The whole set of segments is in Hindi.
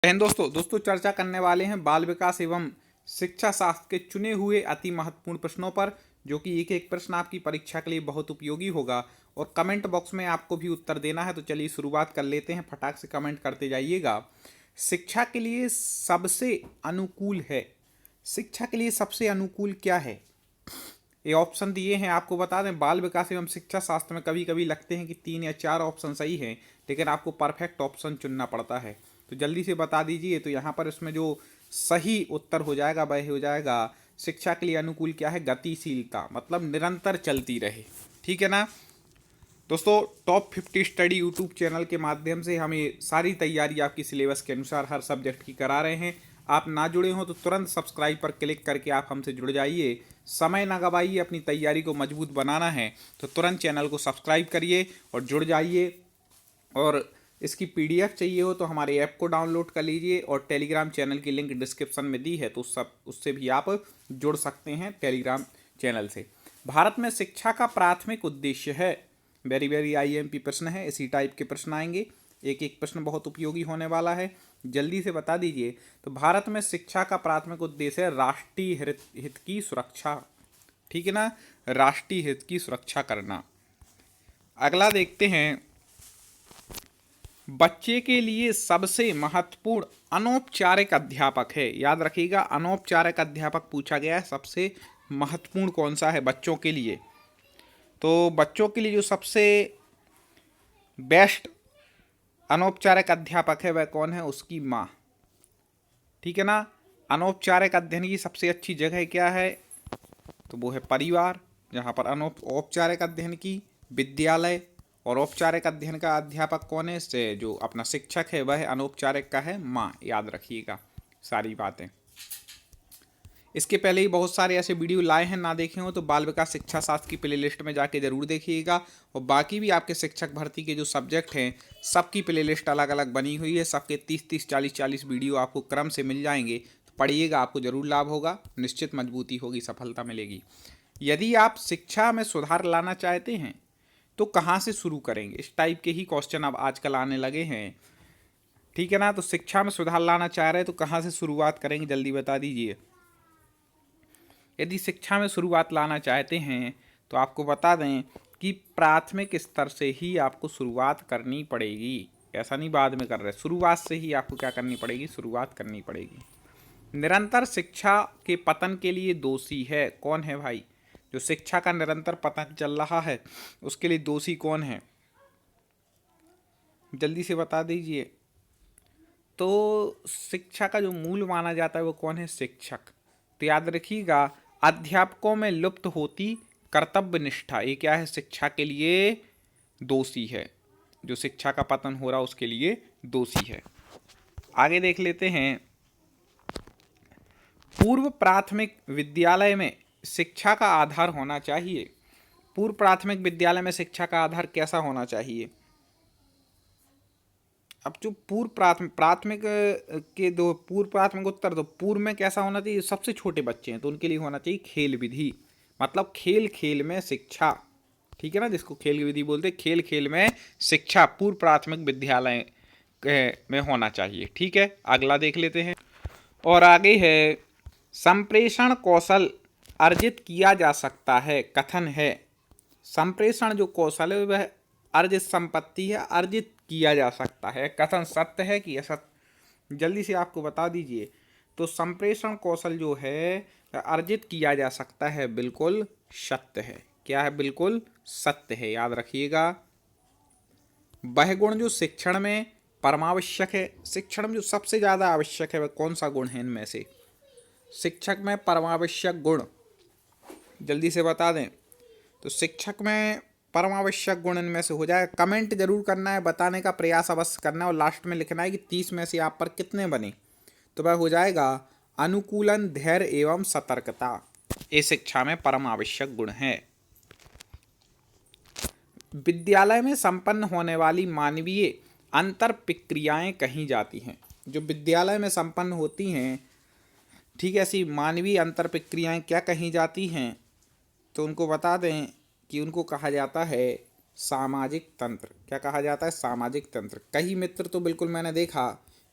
दोस्तों चर्चा करने वाले हैं बाल विकास एवं शिक्षा शास्त्र के चुने हुए अति महत्वपूर्ण प्रश्नों पर, जो कि एक एक प्रश्न आपकी परीक्षा के लिए बहुत उपयोगी होगा। और कमेंट बॉक्स में आपको भी उत्तर देना है। तो चलिए शुरुआत कर लेते हैं, फटाक से कमेंट करते जाइएगा। शिक्षा के लिए सबसे अनुकूल है, शिक्षा के लिए सबसे अनुकूल क्या है? ये ऑप्शन दिए हैं, आपको बता दें बाल विकास एवं शिक्षा शास्त्र में कभी कभी लगते हैं कि 3 या 4 ऑप्शन सही हैं, लेकिन आपको परफेक्ट ऑप्शन चुनना पड़ता है। तो जल्दी से बता दीजिए। तो यहाँ पर इसमें जो सही उत्तर हो जाएगा वह हो जाएगा, शिक्षा के लिए अनुकूल क्या है? गतिशीलता, मतलब निरंतर चलती रहे। ठीक है ना दोस्तों? टॉप 50 स्टडी यूट्यूब चैनल के माध्यम से हम ये सारी तैयारी आपकी सिलेबस के अनुसार हर सब्जेक्ट की करा रहे हैं। आप ना जुड़े हो तो तुरंत सब्सक्राइब पर क्लिक करके आप हमसे जुड़ जाइए। समय ना गवाइए, अपनी तैयारी को मजबूत बनाना है तो तुरंत चैनल को सब्सक्राइब करिए और जुड़ जाइए। और इसकी पीडीएफ चाहिए हो तो हमारे ऐप को डाउनलोड कर लीजिए, और टेलीग्राम चैनल की लिंक डिस्क्रिप्शन में दी है, तो उससे भी आप जुड़ सकते हैं टेलीग्राम चैनल से। भारत में शिक्षा का प्राथमिक उद्देश्य है, वेरी वेरी आईएमपी प्रश्न है, इसी टाइप के प्रश्न आएंगे। एक एक प्रश्न बहुत उपयोगी होने वाला है, जल्दी से बता दीजिए। तो भारत में शिक्षा का प्राथमिक उद्देश्य है राष्ट्रीय हित की सुरक्षा। ठीक है ना, राष्ट्रीय हित की सुरक्षा करना। अगला देखते हैं, बच्चे के लिए सबसे महत्वपूर्ण अनौपचारिक अध्यापक है। याद रखिएगा, अनौपचारिक अध्यापक पूछा गया है, सबसे महत्वपूर्ण कौन सा है बच्चों के लिए? तो बच्चों के लिए जो सबसे बेस्ट अनौपचारिक अध्यापक है वह कौन है? उसकी माँ। ठीक है ना, अनौपचारिक अध्ययन की सबसे अच्छी जगह क्या है? तो वो है परिवार, जहाँ पर औपचारिक अध्ययन की विद्यालय। और औपचारिक अध्ययन का अध्यापक कौन है? से जो अपना शिक्षक है वह अनौपचारिक का है माँ। याद रखिएगा सारी बातें। इसके पहले ही बहुत सारे ऐसे वीडियो लाए हैं, ना देखे हो तो बाल विकास शिक्षा शास्त्र की प्लेलिस्ट में जाके जरूर देखिएगा। और बाकी भी आपके शिक्षक भर्ती के जो सब्जेक्ट हैं सबकी प्लेलिस्ट अलग अलग बनी हुई है, सबके 30-30, 40-40 वीडियो आपको क्रम से मिल जाएंगे। तो पढ़िएगा, आपको जरूर लाभ होगा, निश्चित मजबूती होगी, सफलता मिलेगी। यदि आप शिक्षा में सुधार लाना चाहते हैं तो कहाँ से शुरू करेंगे? इस टाइप के ही क्वेश्चन अब आजकल आने लगे हैं। ठीक है ना, तो शिक्षा में सुधार लाना चाह रहे हैं तो कहाँ से शुरुआत करेंगे, जल्दी बता दीजिए। यदि शिक्षा में शुरुआत लाना चाहते हैं तो आपको बता दें कि प्राथमिक स्तर से ही आपको शुरुआत करनी पड़ेगी। ऐसा नहीं बाद में कर रहे, शुरुआत से ही आपको क्या करनी पड़ेगी? शुरुआत करनी पड़ेगी। निरंतर शिक्षा के पतन के लिए दोषी है कौन है भाई? जो शिक्षा का निरंतर पतन चल रहा है उसके लिए दोषी कौन है? जल्दी से बता दीजिए। तो शिक्षा का जो मूल माना जाता है वो कौन है? शिक्षक। तो याद रखिएगा, अध्यापकों में लुप्त होती कर्तव्य निष्ठा, ये क्या है? शिक्षा के लिए दोषी है। जो शिक्षा का पतन हो रहा उसके लिए दोषी है। आगे देख लेते हैं, पूर्व प्राथमिक विद्यालय में शिक्षा का आधार होना चाहिए। पूर्व प्राथमिक विद्यालय में शिक्षा का आधार कैसा होना चाहिए? अब जो पूर्व प्राथमिक के दो पूर्व प्राथमिक उत्तर, तो पूर्व में कैसा होना चाहिए? सबसे छोटे बच्चे हैं तो उनके लिए होना चाहिए खेल विधि, मतलब खेल खेल में शिक्षा। ठीक है ना, जिसको खेल विधि बोलते हैं, खेल खेल में शिक्षा पूर्व प्राथमिक विद्यालय में होना चाहिए। ठीक है, अगला देख लेते हैं। और आगे है, संप्रेषण कौशल अर्जित किया जा सकता है, कथन है। संप्रेषण जो कौशल है वह अर्जित संपत्ति है, अर्जित किया जा सकता है, कथन सत्य है कि असत्य? जल्दी से आपको बता दीजिए। तो संप्रेषण कौशल जो है अर्जित किया जा सकता है, बिल्कुल सत्य है। क्या है? बिल्कुल सत्य है, याद रखिएगा। वह गुण जो शिक्षण में परमावश्यक है, शिक्षण में जो सबसे ज़्यादा आवश्यक है वह कौन सा गुण है इनमें से? शिक्षक में परमावश्यक गुण जल्दी से बता दें। तो शिक्षक में परमावश्यक गुण इनमें से हो जाए। कमेंट जरूर करना है, बताने का प्रयास अवश्य करना है, और लास्ट में लिखना है कि 30 में से आप पर कितने बने। तो वह हो जाएगा अनुकूलन, धैर्य एवं सतर्कता, ये शिक्षा में परम आवश्यक गुण है। विद्यालय में संपन्न होने वाली मानवीय अंतर प्रक्रियाएं कही जाती हैं। जो विद्यालय में संपन्न होती हैं, ठीक है, ऐसी मानवीय अंतर प्रक्रियाएं क्या कही जाती हैं? तो उनको बता दें कि उनको कहा जाता है सामाजिक तंत्र। क्या कहा जाता है? सामाजिक तंत्र। कई मित्र तो बिल्कुल मैंने देखा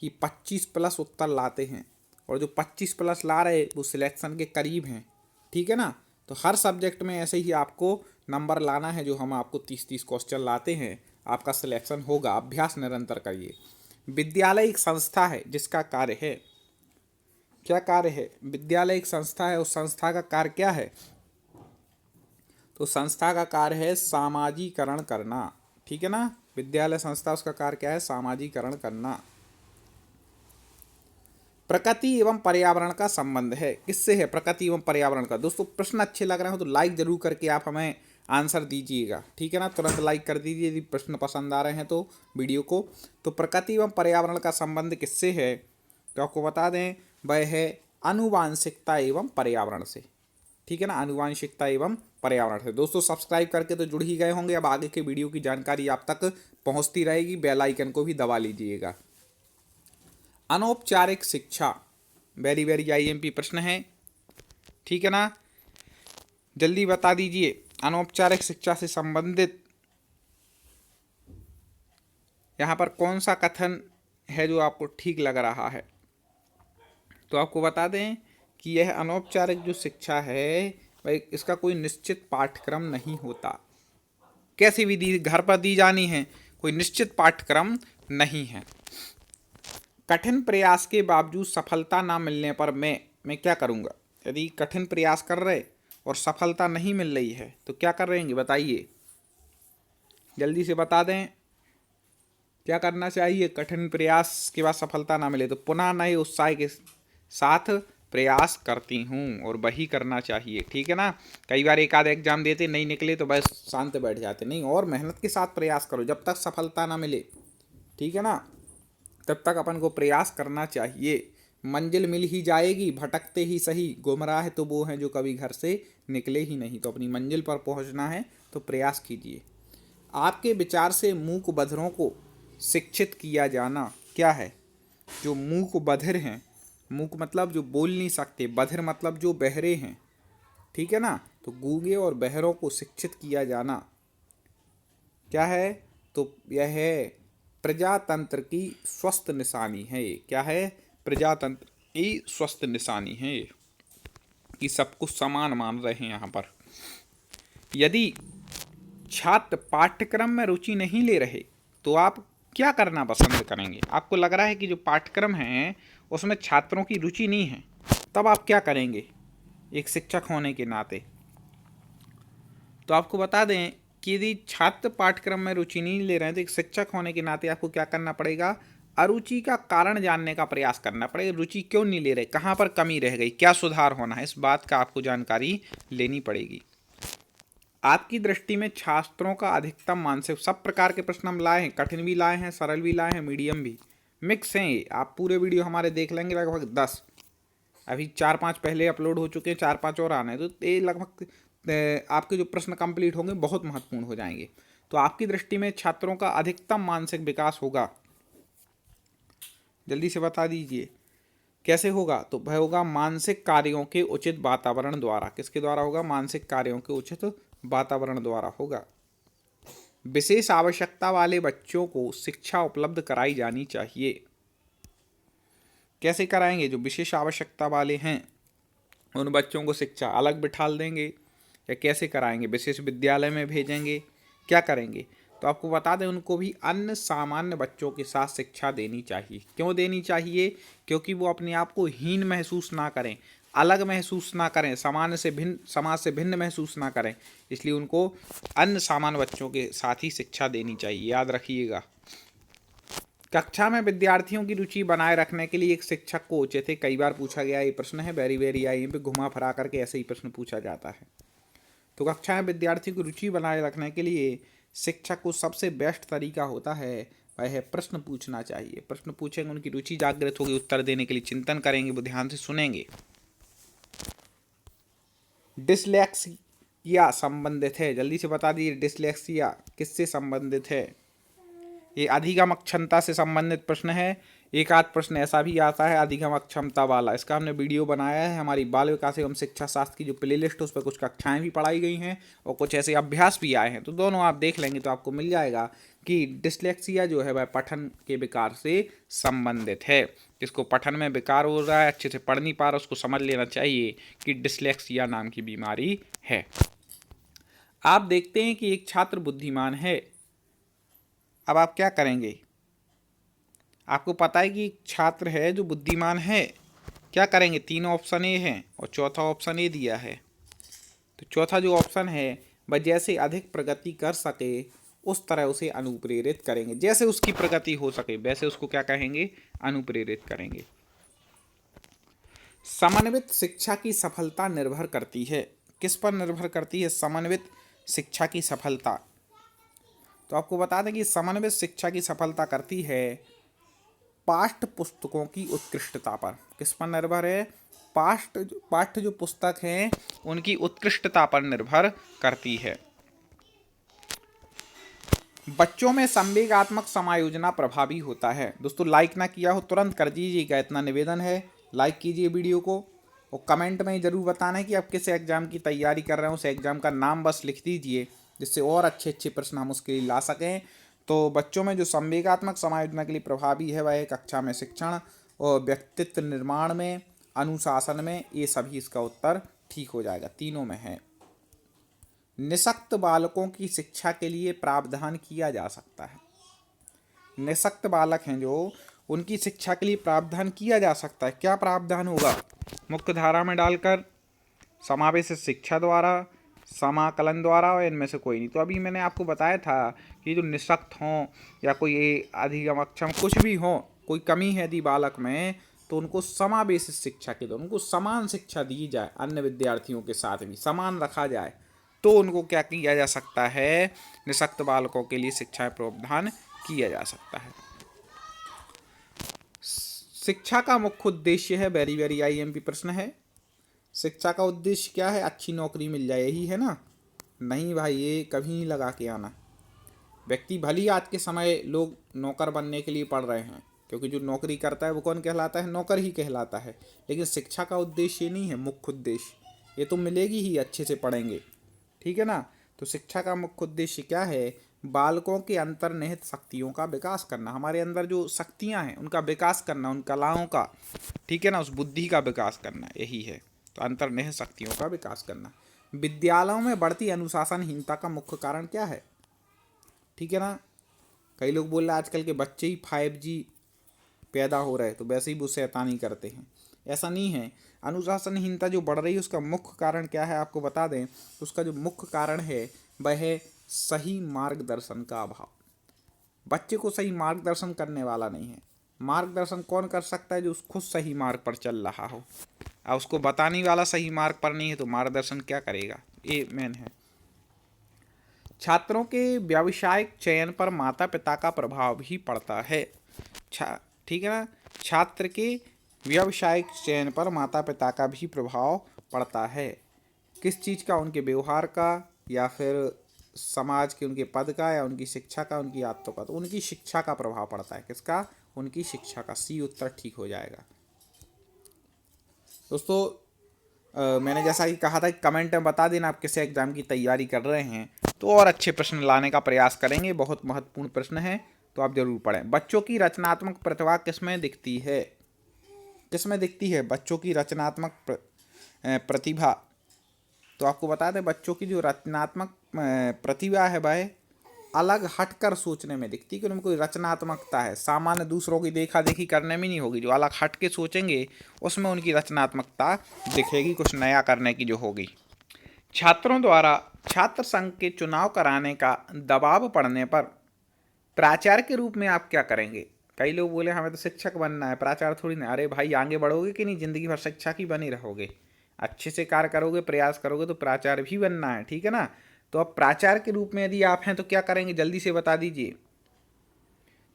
कि 25+ उत्तर लाते हैं, और जो 25+ ला रहे वो सिलेक्शन के करीब हैं, ठीक है ना। तो हर सब्जेक्ट में ऐसे ही आपको नंबर लाना है, जो हम आपको 30-30 क्वेश्चन लाते हैं, आपका सिलेक्शन होगा। अभ्यास निरंतर करिए। विद्यालय एक संस्था है जिसका कार्य है, क्या कार्य है? विद्यालय एक संस्था है, उस संस्था का कार्य क्या है? तो संस्था का कार्य है सामाजिकरण करना, ठीक है ना। विद्यालय संस्था, उसका कार्य क्या है? सामाजिकरण करना। प्रकृति एवं पर्यावरण का संबंध है, किससे है? प्रकृति एवं पर्यावरण का। दोस्तों प्रश्न अच्छे लग रहे हो तो लाइक जरूर करके आप हमें आंसर दीजिएगा, ठीक है ना। तुरंत लाइक कर दीजिए यदि प्रश्न पसंद आ रहे हैं तो वीडियो को। तो प्रकृति एवं पर्यावरण का संबंध किससे है? तो आपको बता दें, वह है आनुवांशिकता एवं पर्यावरण से, ठीक है ना। आनुवांशिकता एवं पर्यावरण से। दोस्तों सब्सक्राइब करके तो जुड़ ही गए होंगे, अब आगे के वीडियो की जानकारी आप तक पहुंचती रहेगी। बेल आइकन को भी दबा लीजिएगा। अनौपचारिक शिक्षा, वेरी वेरी आईएमपी प्रश्न है, ठीक है ना। जल्दी बता दीजिए, अनौपचारिक शिक्षा से संबंधित यहाँ पर कौन सा कथन है जो आपको ठीक लग रहा है? तो आपको बता दें कि यह अनौपचारिक जो शिक्षा है भाई, इसका कोई निश्चित पाठ्यक्रम नहीं होता। कैसी भी दी, घर पर दी जानी है, कोई निश्चित पाठ्यक्रम नहीं है। कठिन प्रयास के बावजूद सफलता ना मिलने पर मैं क्या करूँगा? यदि कठिन प्रयास कर रहे और सफलता नहीं मिल रही है तो क्या कर रहेंगे? बताइए, जल्दी से बता दें, क्या करना चाहिए? कठिन प्रयास के बाद सफलता ना मिले तो पुनः नए उत्साह के साथ प्रयास करती हूँ, और वही करना चाहिए, ठीक है ना। कई बार एक आध एग्जाम देते नहीं निकले तो बस शांत बैठ जाते, नहीं, और मेहनत के साथ प्रयास करो जब तक सफलता ना मिले, ठीक है ना। तब तक अपन को प्रयास करना चाहिए। मंजिल मिल ही जाएगी, भटकते ही सही, गुमराह तो वो हैं जो कभी घर से निकले ही नहीं। तो अपनी मंजिल पर पहुंचना है तो प्रयास कीजिए। आपके विचार से मूक बधिरों को शिक्षित किया जाना क्या है? जो मूक बधिर हैं, मूक मतलब जो बोल नहीं सकते, बधिर मतलब जो बहरे हैं, ठीक है ना। तो गूंगे और बहरों को शिक्षित किया जाना क्या है? तो यह है प्रजातंत्र की स्वस्थ निशानी है। क्या है? प्रजातंत्र की स्वस्थ निशानी है कि सब कुछ समान मान रहे हैं यहाँ पर। यदि छात्र पाठ्यक्रम में रुचि नहीं ले रहे तो आप क्या करना पसंद करेंगे? आपको लग रहा है कि जो पाठ्यक्रम है उसमें छात्रों की रुचि नहीं है, तब आप क्या करेंगे एक शिक्षक होने के नाते? तो आपको बता दें कि यदि छात्र पाठ्यक्रम में रुचि नहीं ले रहे हैं तो एक शिक्षक होने के नाते आपको क्या करना पड़ेगा? अरुचि का कारण जानने का प्रयास करना पड़ेगा। रुचि क्यों नहीं ले रहे, कहाँ पर कमी रह गई, क्या सुधार होना है, इस बात का आपको जानकारी लेनी पड़ेगी। आपकी दृष्टि में छात्रों का अधिकतम मानसिक, सब प्रकार के प्रश्न हम लाए हैं, कठिन भी लाए हैं, सरल भी लाए हैं, मीडियम भी, मिक्स हैं ये। आप पूरे वीडियो हमारे देख लेंगे, लगभग 10, अभी 4-5 पहले अपलोड हो चुके हैं, 4-5 और आने हैं, तो ये लगभग आपके जो प्रश्न कंप्लीट होंगे बहुत महत्वपूर्ण हो जाएंगे। तो आपकी दृष्टि में छात्रों का अधिकतम मानसिक विकास होगा, जल्दी से बता दीजिए कैसे होगा? तो वह होगा मानसिक कार्यों के उचित वातावरण द्वारा। किसके द्वारा होगा? मानसिक कार्यों के उचित वातावरण द्वारा होगा। विशेष आवश्यकता वाले बच्चों को शिक्षा उपलब्ध कराई जानी चाहिए। कैसे कराएंगे? जो विशेष आवश्यकता वाले हैं उन बच्चों को शिक्षा अलग बिठा देंगे, या कैसे कराएंगे? विशेष विद्यालय में भेजेंगे, क्या करेंगे? तो आपको बता दें, उनको भी अन्य सामान्य बच्चों के साथ शिक्षा देनी चाहिए। क्यों देनी चाहिए? क्योंकि वो अपने आप को हीन महसूस ना करें, अलग महसूस ना करें, समाज से भिन्न महसूस ना करें, इसलिए उनको अन्य सामान्य बच्चों के साथ ही शिक्षा देनी चाहिए, याद रखिएगा। कक्षा में विद्यार्थियों की रुचि बनाए रखने के लिए एक शिक्षक को उचित है, कई बार पूछा गया ये प्रश्न है, वेरी वेरी आई पे घुमा फिरा करके ऐसे ही प्रश्न पूछा जाता है। तो कक्षा में विद्यार्थियों की रुचि बनाए रखने के लिए शिक्षक को सबसे बेस्ट तरीका होता है वह है प्रश्न पूछना चाहिए। प्रश्न पूछेंगे, उनकी रुचि जागृत होगी, उत्तर देने के लिए चिंतन करेंगे, वो ध्यान से सुनेंगे। डिसलेक्सिया संबंधित है, जल्दी से बता दीजिए डिसलेक्सिया किससे संबंधित है? ये अधिगम अक्षमता से संबंधित प्रश्न है। एक आध प्रश्न ऐसा भी आता है अधिगम अक्षमता वाला, इसका हमने वीडियो बनाया है। हमारी बाल विकास एवं शिक्षा शास्त्र की जो प्लेलिस्ट है उस पर कुछ कक्षाएं भी पढ़ाई गई हैं और कुछ ऐसे अभ्यास भी आए हैं, तो दोनों आप देख लेंगे तो आपको मिल जाएगा कि डिसलेक्सिया जो है वह पठन के विकार से संबंधित है। जिसको पठन में विकार हो रहा है, अच्छे से पढ़ नहीं पा रहा, उसको समझ लेना चाहिए कि डिसलेक्सिया नाम की बीमारी है। आप देखते हैं कि एक छात्र बुद्धिमान है। अब आप क्या करेंगे? आपको पता है कि एक छात्र है जो बुद्धिमान है, क्या करेंगे? 3 ऑप्शन ए हैं और चौथा ऑप्शन ए दिया है। तो चौथा जो ऑप्शन है वह जैसे अधिक प्रगति कर सके उस तरह उसे अनुप्रेरित करेंगे। जैसे उसकी प्रगति हो सके वैसे उसको क्या कहेंगे? अनुप्रेरित करेंगे। समन्वित शिक्षा की सफलता निर्भर करती है। किस पर निर्भर करती है समन्वित शिक्षा की सफलता? तो आपको बता दें कि समन्वित शिक्षा की सफलता करती है पाठ्य पुस्तकों की उत्कृष्टता पर। किस पर निर्भर है? पाठ्य जो पुस्तक हैं उनकी उत्कृष्टता पर निर्भर करती है। बच्चों में संवेगात्मक समायोजना प्रभावी होता है। दोस्तों लाइक ना किया हो तुरंत कर दीजिएगा, इतना निवेदन है। लाइक कीजिए वीडियो को और कमेंट में ज़रूर बताना है कि आप किस एग्जाम की तैयारी कर रहे हो। उस एग्जाम का नाम बस लिख दीजिए जिससे और अच्छे अच्छे प्रश्न हम उसके लिए ला सकें। तो बच्चों में जो संवेगात्मक समायोजना के लिए प्रभावी है वह कक्षा में शिक्षण और व्यक्तित्व निर्माण में, अनुशासन में, ये सभी इसका उत्तर ठीक हो जाएगा, तीनों में है। निःशक्त बालकों की शिक्षा के लिए प्रावधान किया जा सकता है। निःशक्त बालक हैं जो, उनकी शिक्षा के लिए प्रावधान किया जा सकता है। क्या प्रावधान होगा? मुख्य धारा में डालकर, समावेशित शिक्षा द्वारा, समाकलन द्वारा, और इनमें से कोई नहीं। तो अभी मैंने आपको बताया था कि जो निःशक्त हों या कोई अधिगम अक्षम कुछ भी हो, कोई कमी है यदि बालक में, तो उनको समावेशित शिक्षा के द्वारा उनको समान शिक्षा दी जाए, अन्य विद्यार्थियों के साथ भी समान रखा जाए, तो उनको क्या किया जा सकता है? निःशक्त बालकों के लिए शिक्षा प्रावधान किया जा सकता है। शिक्षा का मुख्य उद्देश्य है, वेरी वेरी आईएमपी प्रश्न है, शिक्षा का उद्देश्य क्या है? अच्छी नौकरी मिल जाए, यही है ना? नहीं भाई, ये कभी नहीं लगा के आना। व्यक्ति भली आज के समय लोग नौकर बनने के लिए पढ़ रहे हैं, क्योंकि जो नौकरी करता है वो कौन कहलाता है? नौकर ही कहलाता है। लेकिन शिक्षा का उद्देश्य ये नहीं है मुख्य उद्देश्य, ये तो मिलेगी ही अच्छे से पढ़ेंगे, ठीक है ना? तो शिक्षा का मुख्य उद्देश्य क्या है? बालकों के अंतर्निहित शक्तियों का विकास करना, हमारे अंदर जो शक्तियां हैं उनका विकास करना, उन कलाओं का, ठीक है ना, उस बुद्धि का विकास करना, यही है। तो अंतर्निहित शक्तियों का विकास करना। विद्यालयों में बढ़ती अनुशासनहीनता का मुख्य कारण क्या है? ठीक है ना? कई लोग बोल रहे हैं आजकल के बच्चे ही 5G पैदा हो रहे हैं तो वैसे ही वो शैतानी करते हैं। ऐसा नहीं है। अनुशासनहीनता जो बढ़ रही है उसका मुख्य कारण क्या है आपको बता दें। उसका जो मुख्य कारण है वह है सही मार्गदर्शन का अभाव। बच्चे को सही मार्गदर्शन करने वाला नहीं है। मार्गदर्शन कौन कर सकता है? जो खुद सही मार्ग पर चल रहा हो। अब उसको बताने वाला सही मार्ग पर नहीं है तो मार्गदर्शन क्या करेगा? ये मेन है। छात्रों के व्यावसायिक चयन पर माता पिता का प्रभाव भी पड़ता है। ठीक है ना? छात्र के व्यावसायिक चयन पर माता पिता का भी प्रभाव पड़ता है। किस चीज़ का? उनके व्यवहार का, या फिर समाज के उनके पद का, या उनकी शिक्षा का, उनकी आदतों का। तो उनकी शिक्षा का प्रभाव पड़ता है। किसका? उनकी शिक्षा का। सी उत्तर ठीक हो जाएगा। दोस्तों मैंने जैसा कि कहा था कि कमेंट में बता देना आप किस एग्जाम की तैयारी कर रहे हैं, तो और अच्छे प्रश्न लाने का प्रयास करेंगे। बहुत महत्वपूर्ण प्रश्न है तो आप जरूर पढ़ें। बच्चों की रचनात्मक प्रतिभा किसमें दिखती है? किसमें दिखती है बच्चों की रचनात्मक प्रतिभा? तो आपको बता दें बच्चों की जो रचनात्मक प्रतिभा है वह अलग हटकर सोचने में दिखती है, कि उनमें कोई रचनात्मकता है। सामान्य दूसरों की देखा देखी करने में नहीं होगी, जो अलग हट के सोचेंगे उसमें उनकी रचनात्मकता दिखेगी, कुछ नया करने की जो होगी। छात्रों द्वारा छात्र संघ के चुनाव कराने का दबाव पड़ने पर प्राचार्य के रूप में आप क्या करेंगे? कई लोग बोले हमें तो शिक्षक बनना है, प्राचार्य थोड़ी ना। अरे भाई, आगे बढ़ोगे कि नहीं? जिंदगी भर शिक्षक ही बने रहोगे। अच्छे से कार्य करोगे, प्रयास करोगे तो प्राचार्य भी बनना है, ठीक है ना? तो अब प्राचार्य के रूप में यदि आप हैं तो क्या करेंगे? जल्दी से बता दीजिए।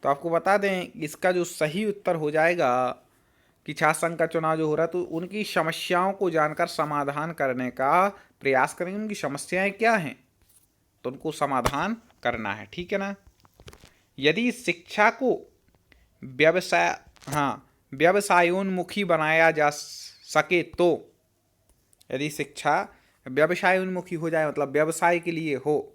तो आपको बता दें इसका जो सही उत्तर हो जाएगा कि छात्र संघ का चुनाव जो हो रहा है तो उनकी समस्याओं को जानकर समाधान करने का प्रयास करेंगे। उनकी समस्याएं क्या हैं तो उनको समाधान करना है, ठीक है ना? यदि शिक्षा को व्यवसायोन्मुखी बनाया जा सके तो, यदि शिक्षा व्यवसायोन्मुखी हो जाए मतलब व्यवसाय के लिए हो,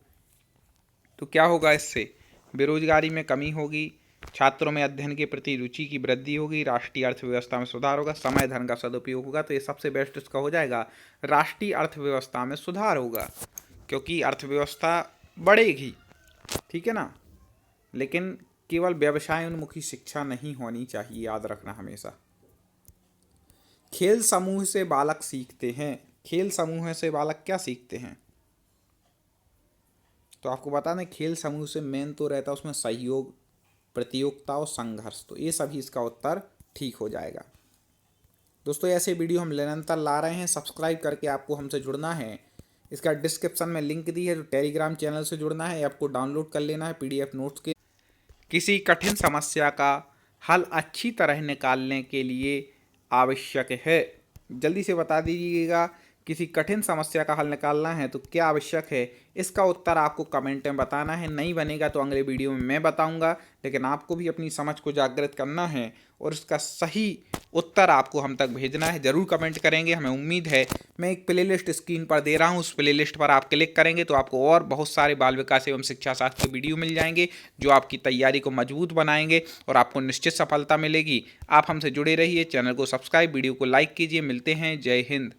तो क्या होगा? इससे बेरोजगारी में कमी होगी, छात्रों में अध्ययन के प्रति रुचि की वृद्धि होगी, राष्ट्रीय अर्थव्यवस्था में सुधार होगा, समय धन का सदुपयोग होगा। तो ये सबसे बेस्ट इसका हो जाएगा, राष्ट्रीय अर्थव्यवस्था में सुधार होगा, क्योंकि अर्थव्यवस्था बढ़ेगी, ठीक है ना। लेकिन केवल व्यवसाय उन्मुखी शिक्षा नहीं होनी चाहिए, याद रखना हमेशा। खेल समूह से बालक सीखते हैं। खेल समूह से बालक क्या सीखते हैं? तो आपको बता दें, खेल समूह से मेन तो रहता है उसमें सहयोग, प्रतियोगिता और संघर्ष। तो ये सभी इसका उत्तर ठीक हो जाएगा। दोस्तों ऐसे वीडियो हम निरंतर ला रहे हैं, सब्सक्राइब करके आपको हमसे जुड़ना है। इसका डिस्क्रिप्शन में लिंक दी है, जो टेलीग्राम चैनल से जुड़ना है, आपको डाउनलोड कर लेना है PDF नोट्स के। किसी कठिन समस्या का हल अच्छी तरह निकालने के लिए आवश्यक है। जल्दी से बता दीजिएगा, किसी कठिन समस्या का हल निकालना है तो क्या आवश्यक है? इसका उत्तर आपको कमेंट में बताना है। नहीं बनेगा तो अगले वीडियो में मैं बताऊंगा, लेकिन आपको भी अपनी समझ को जागृत करना है और इसका सही उत्तर आपको हम तक भेजना है। ज़रूर कमेंट करेंगे, हमें उम्मीद है। मैं एक प्लेलिस्ट स्क्रीन पर दे रहा हूँ, उस प्लेलिस्ट पर आप क्लिक करेंगे तो आपको और बहुत सारे बाल विकास एवं शिक्षा शास्त्र के वीडियो मिल जाएंगे, जो आपकी तैयारी को मजबूत बनाएंगे और आपको निश्चित सफलता मिलेगी। आप हमसे जुड़े रहिए, चैनल को सब्सक्राइब, वीडियो को लाइक कीजिए। मिलते हैं, जय हिंद।